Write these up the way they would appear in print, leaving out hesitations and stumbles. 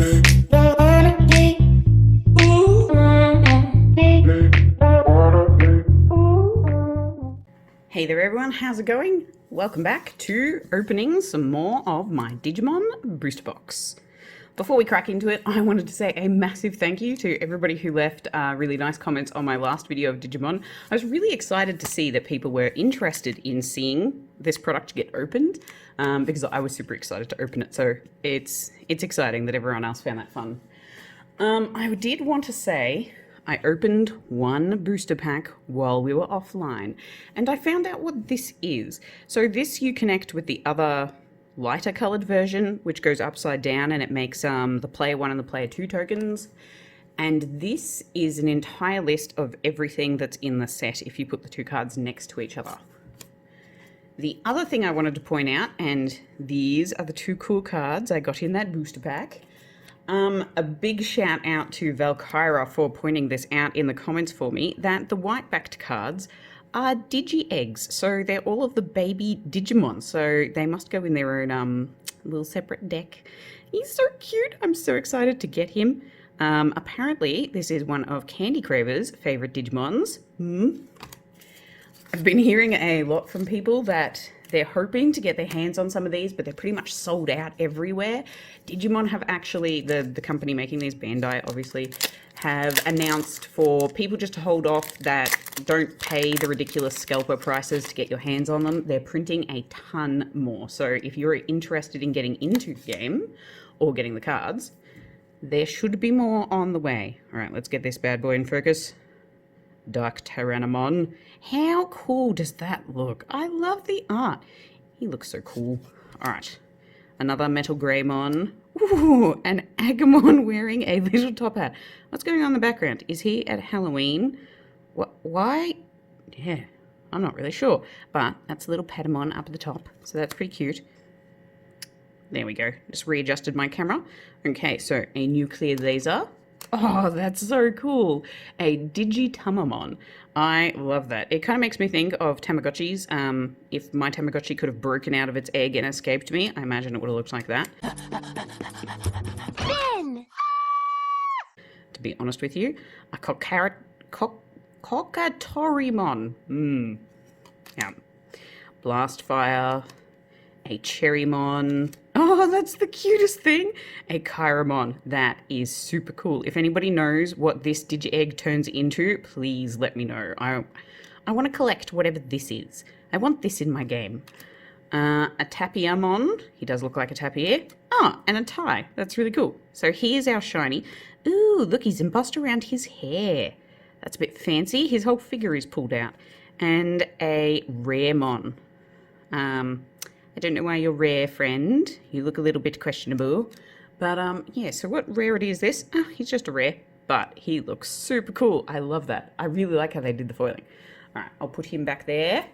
Hey there everyone, how's it going? Welcome back to opening some more of my Digimon booster box. Before we crack into it, I wanted to say a massive thank you to everybody who left really nice comments on my last video of Digimon. I was really excited to see that people were interested in seeing this product get opened because I was super excited to open it, so it's exciting that everyone else found that fun. I did want to say I opened one booster pack while we were offline, and I found out what this is. So this you connect with the other lighter colored version, which goes upside down, and it makes the player 1 and the player 2 tokens. And this is an entire list of everything that's in the set if you put the two cards next to each other. The other thing I wanted to point out, and these are the two cool cards I got in that booster pack. A big shout out to Valkyra for pointing this out in the comments for me, that the white-backed cards are Digi-Eggs. So they're all of the baby Digimon, so they must go in their own little separate deck. He's so cute. I'm so excited to get him. Apparently, this is one of Candy Craver's favorite Digimons. I've been hearing a lot from people that they're hoping to get their hands on some of these, but they're pretty much sold out everywhere. Digimon have actually, the company making these, Bandai obviously, have announced for people just to hold off, that don't pay the ridiculous scalper prices to get your hands on them. They're printing a ton more. So if you're interested in getting into the game or getting the cards, there should be more on the way. All right, let's get this bad boy in focus. Dark Tyrannomon. How cool does that look? I love the art. He looks so cool. All right. Another Metal Greymon. Ooh, an Agumon wearing a little top hat. What's going on in the background? Is he at Halloween? What? Why? Yeah, I'm not really sure. But that's a little Patamon up at the top. So that's pretty cute. There we go. Just readjusted my camera. Okay, so a nuclear laser. Oh, that's so cool. A Digitamamon. I love that. It kind of makes me think of Tamagotchis. If my Tamagotchi could have broken out of its egg and escaped me, I imagine it would have looked like that. Ben! To be honest with you, a Kokatorimon. Yeah. Blastfire. A Cherrymon. Oh, that's the cutest thing. A Chiramon. That is super cool. If anybody knows what this Digi-Egg turns into, please let me know. I want to collect whatever this is. I want this in my game. A Tapiamon. He does look like a tapir. Oh, and a tie. That's really cool. So here's our shiny. Ooh, look, he's embossed around his hair. That's a bit fancy. His whole figure is pulled out. And a Raremon. I don't know why you're rare, friend. You look a little bit questionable. But, yeah, so what rarity is this? Oh, he's just a rare, but he looks super cool. I love that. I really like how they did the foiling. All right, I'll put him back there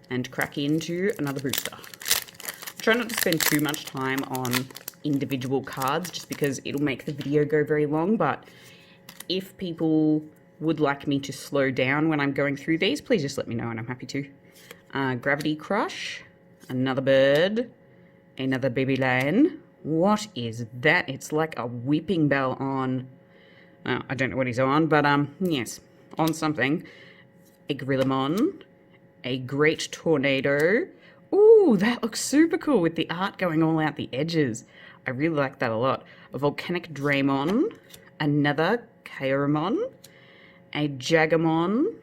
and crack into another booster. I try not to spend too much time on individual cards just because it'll make the video go very long, but if people would like me to slow down when I'm going through these, please just let me know and I'm happy to. Gravity Crush. Another bird, another baby lion. What is that? It's like a whipping bell on, I don't know what he's on, but yes, on something. A Gorillamon, a Great Tornado. Ooh, that looks super cool with the art going all out the edges. I really like that a lot. A Volcanic Draymon, another Kairamon, a Jagamon.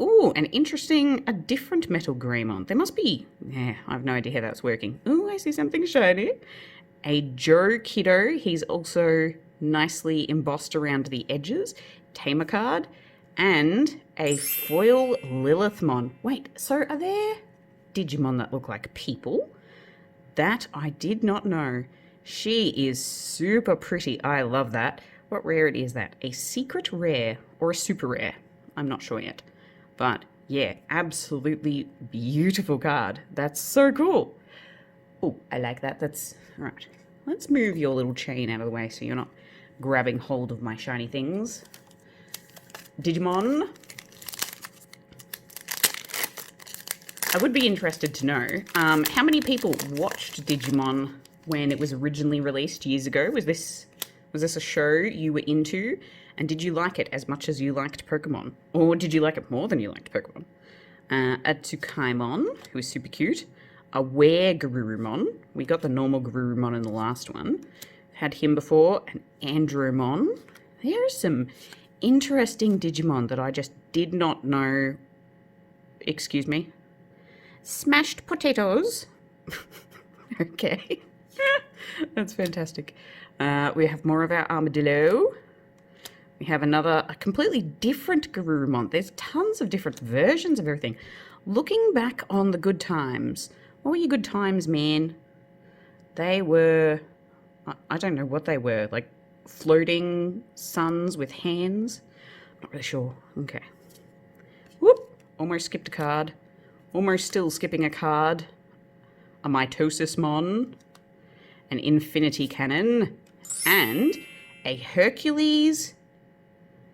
Ooh, a different Metal Greymon. There must be, yeah, I have no idea how that's working. Ooh, I see something shiny. A Joe Kiddo. He's also nicely embossed around the edges. Tamer card. And a foil Lilithmon. Wait, so are there Digimon that look like people? That I did not know. She is super pretty. I love that. What rarity is that? A secret rare or a super rare? I'm not sure yet. But yeah, absolutely beautiful card. That's so cool. Oh, I like that. That's all right. Let's move your little chain out of the way so you're not grabbing hold of my shiny things. Digimon. I would be interested to know how many people watched Digimon when it was originally released years ago? Was this a show you were into? And did you like it as much as you liked Pokemon? Or did you like it more than you liked Pokemon? A Tsukaimon, who is super cute. A Were-Garurumon. We got the normal Garurumon in the last one. Had him before. An Andromon. There are some interesting Digimon that I just did not know. Excuse me. Smashed potatoes. Okay. That's fantastic. We have more of our Armadillo. We have a completely different Garurumon. There's tons of different versions of everything. Looking back on the good times. What were your good times, man? They were... I don't know what they were. Like floating suns with hands? Not really sure. Okay. Whoop! Almost skipped a card. Almost still skipping a card. A Mitosismon. An Infinity Cannon. And a Hercules...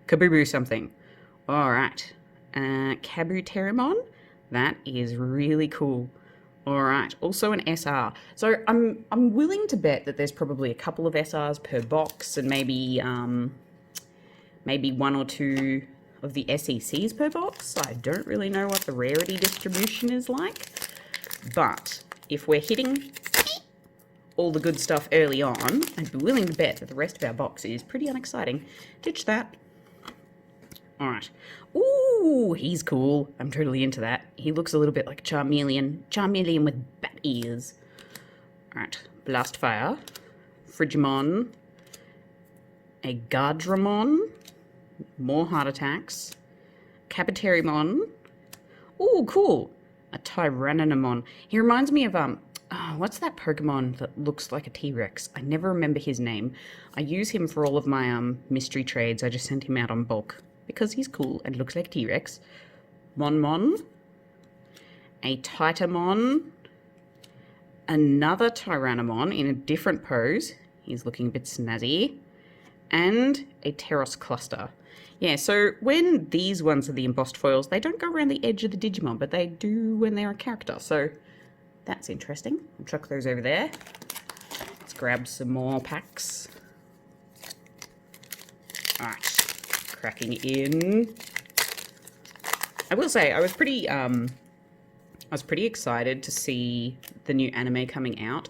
Kabubu something. Alright. Kabuterimon. That is really cool. Alright. Also an SR. So I'm willing to bet that there's probably a couple of SRs per box and maybe one or two of the SECs per box. I don't really know what the rarity distribution is like. But if we're hitting all the good stuff early on, I'd be willing to bet that the rest of our box is pretty unexciting. Ditch that. Alright. Ooh, he's cool. I'm totally into that. He looks a little bit like Charmeleon. Charmeleon with bat ears. Alright. Blastfire. Frigimon. A Gardramon. More heart attacks. Kabuterimon. Ooh, cool. A Tyrannomon. He reminds me of, what's that Pokemon that looks like a T-Rex? I never remember his name. I use him for all of my, mystery trades. I just sent him out on bulk. Because he's cool and looks like T-Rex. Monmon. A Titamon. Another Tyrannomon in a different pose. He's looking a bit snazzy. And a Teros Cluster. Yeah, so when these ones are the embossed foils, they don't go around the edge of the Digimon, but they do when they're a character. So that's interesting. I'll chuck those over there. Let's grab some more packs. Alright. Cracking in. I will say I was pretty excited to see the new anime coming out,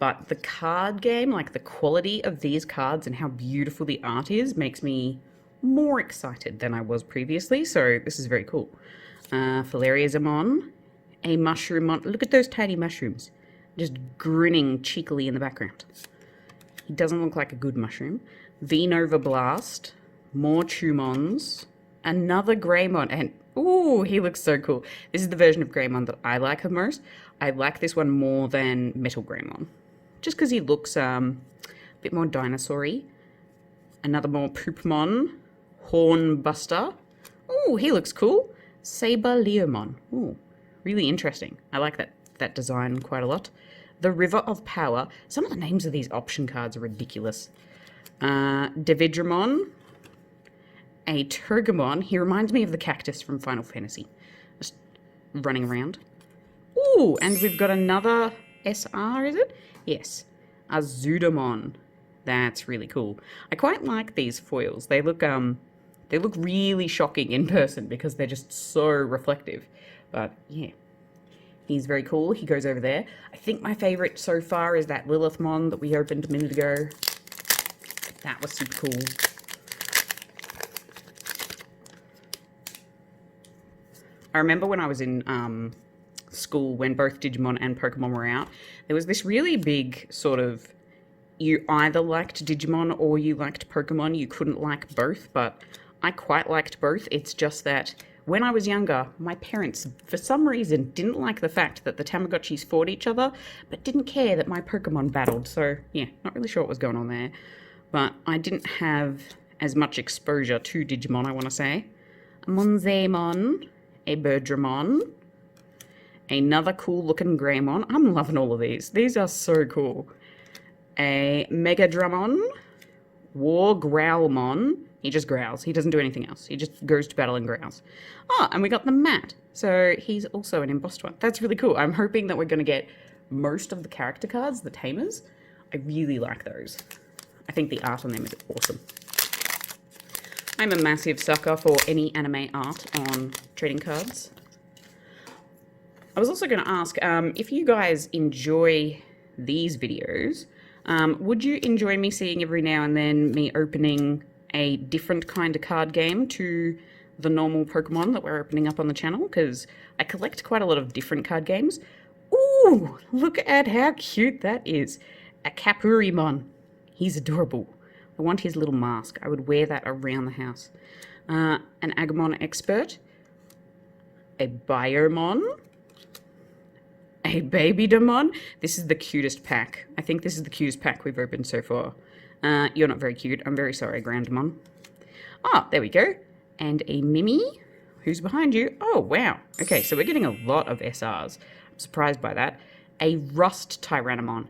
but the card game, like the quality of these cards and how beautiful the art is, makes me more excited than I was previously. So this is very cool. Philariazamon, a Mushroomon. Look at those tiny mushrooms, just grinning cheekily in the background. He doesn't look like a good mushroom. Venova Blast. More Chumons, another Greymon, and ooh, he looks so cool. This is the version of Greymon that I like the most. I like this one more than Metal Greymon, just because he looks a bit more dinosaur-y. Another more Poopmon, Hornbuster. Ooh, he looks cool. Saberleomon. Ooh, really interesting. I like that design quite a lot. The River of Power. Some of the names of these option cards are ridiculous. Davidramon. A Turgamon. He reminds me of the cactus from Final Fantasy. Just running around. Ooh, and we've got another SR, is it? Yes. A Zudamon. That's really cool. I quite like these foils. They look really shocking in person because they're just so reflective. But yeah. He's very cool. He goes over there. I think my favorite so far is that Lilithmon that we opened a minute ago. That was super cool. I remember when I was in school, when both Digimon and Pokemon were out, there was this really big sort of, you either liked Digimon or you liked Pokemon. You couldn't like both, but I quite liked both. It's just that when I was younger, my parents, for some reason, didn't like the fact that the Tamagotchis fought each other, but didn't care that my Pokemon battled. So, yeah, not really sure what was going on there. But I didn't have as much exposure to Digimon, I want to say. A Monzaemon. A Birdramon, another cool looking Greymon. I'm loving all of these. These are so cool. A Megadramon, War Growlmon. He just growls. He doesn't do anything else. He just goes to battle and growls. Oh, and we got the Matt. So he's also an embossed one. That's really cool. I'm hoping that we're going to get most of the character cards, the tamers. I really like those. I think the art on them is awesome. I'm a massive sucker for any anime art on trading cards. I was also going to ask, if you guys enjoy these videos, would you enjoy me seeing every now and then me opening a different kind of card game to the normal Pokemon that we're opening up on the channel? Because I collect quite a lot of different card games. Ooh, look at how cute that is. A Capurimon. He's adorable. I want his little mask. I would wear that around the house. An Agumon Expert. A Biomon. A Babydamon. This is the cutest pack. I think this is the cutest pack we've opened so far. You're not very cute. I'm very sorry, Grandmon. Ah, there we go. And a Mimi. Who's behind you? Oh, wow. Okay, so we're getting a lot of SRs. I'm surprised by that. A Rust Tyrannomon.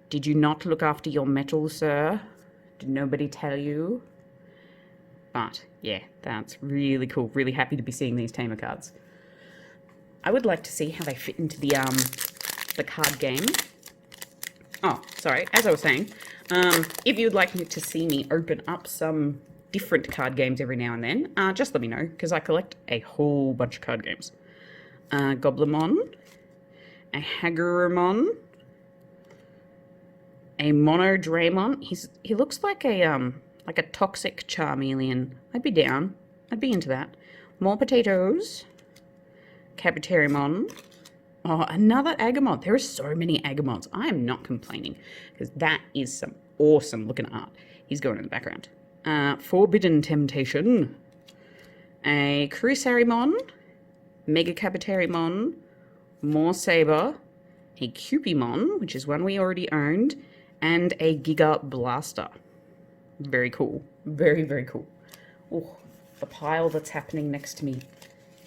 Did you not look after your metal, sir? Did nobody tell you? But, yeah, that's really cool. Really happy to be seeing these Tamer cards. I would like to see how they fit into the card game. Oh, sorry. As I was saying, if you'd like to see me open up some different card games every now and then, just let me know, because I collect a whole bunch of card games. Goblimon, a Hagurumon, a Monodramon. He looks like a toxic Charmeleon. I'd be down. I'd be into that. More potatoes. Capitarimon. Oh, another Agumon. There are so many Agumons. I am not complaining, because that is some awesome looking art. He's going in the background. Forbidden Temptation. A Crusarimon. Mega Capitarimon. More Saber. A Cupimon, which is one we already owned. And a Giga Blaster. Very cool. Very, very cool. Oh, the pile that's happening next to me.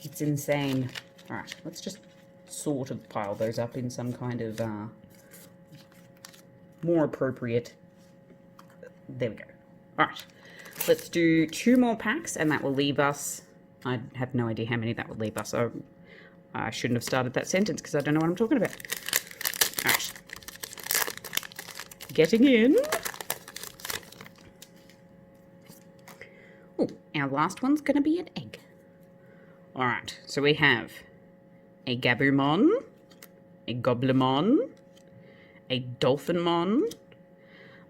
It's insane. Alright, let's just sort of pile those up in some kind of more appropriate... There we go. Alright, let's do 2 more packs and that will leave us... I have no idea how many that would leave us. I shouldn't have started that sentence because I don't know what I'm talking about. Alright. Getting in. Oh, our last one's going to be an egg. Alright, so we have a Gabumon, a Goblimon, a Dolphinmon,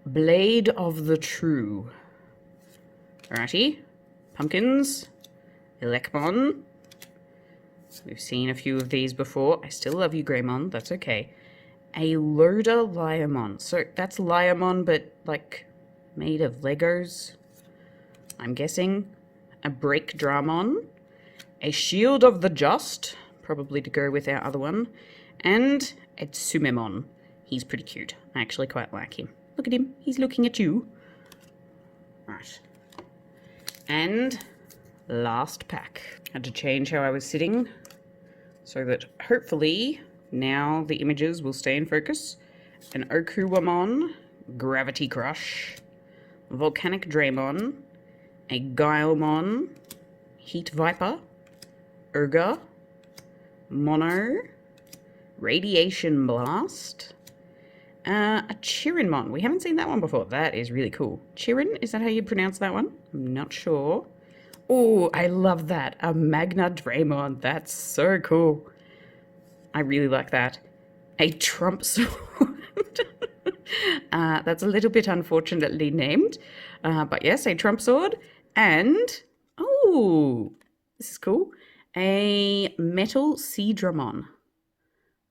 Blade of the True. Alrighty, pumpkins, Elecmon. We've seen a few of these before. I still love you, Greymon, that's okay. A Loda Liamon. So that's Liamon, but like made of Legos, I'm guessing. A Break Dramon. A Shield of the Just, probably to go with our other one, and a Tsumemon. He's pretty cute. I actually quite like him. Look at him. He's looking at you. Right. And last pack. Had to change how I was sitting so that hopefully now the images will stay in focus. An Okuwamon, Gravity Crush, Volcanic Draymon, a Guilemon, Heat Viper, Urga, Mono, Radiation Blast, a Chirinmon. We haven't seen that one before. That is really cool. Chirin, is that how you pronounce that one? I'm not sure. Oh, I love that. A Magna Draymon. That's so cool. I really like that. A Trump Sword. That's a little bit unfortunately named. But yes, a Trump Sword. And, oh, this is cool. A Metal Seadramon.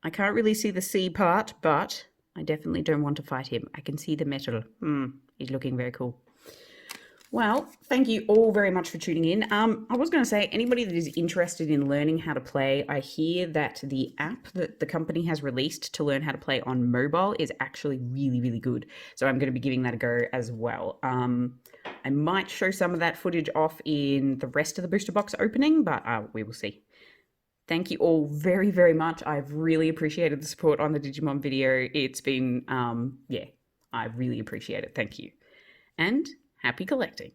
I can't really see the C part, but I definitely don't want to fight him. I can see the metal. He's looking very cool. Well, thank you all very much for tuning in. I was going to say, anybody that is interested in learning how to play, I hear that the app that the company has released to learn how to play on mobile is actually really, really good. So I'm going to be giving that a go as well. I might show some of that footage off in the rest of the booster box opening, but we will see. Thank you all very, very much. I've really appreciated the support on the Digimon video. It's been, yeah, I really appreciate it. Thank you. And happy collecting.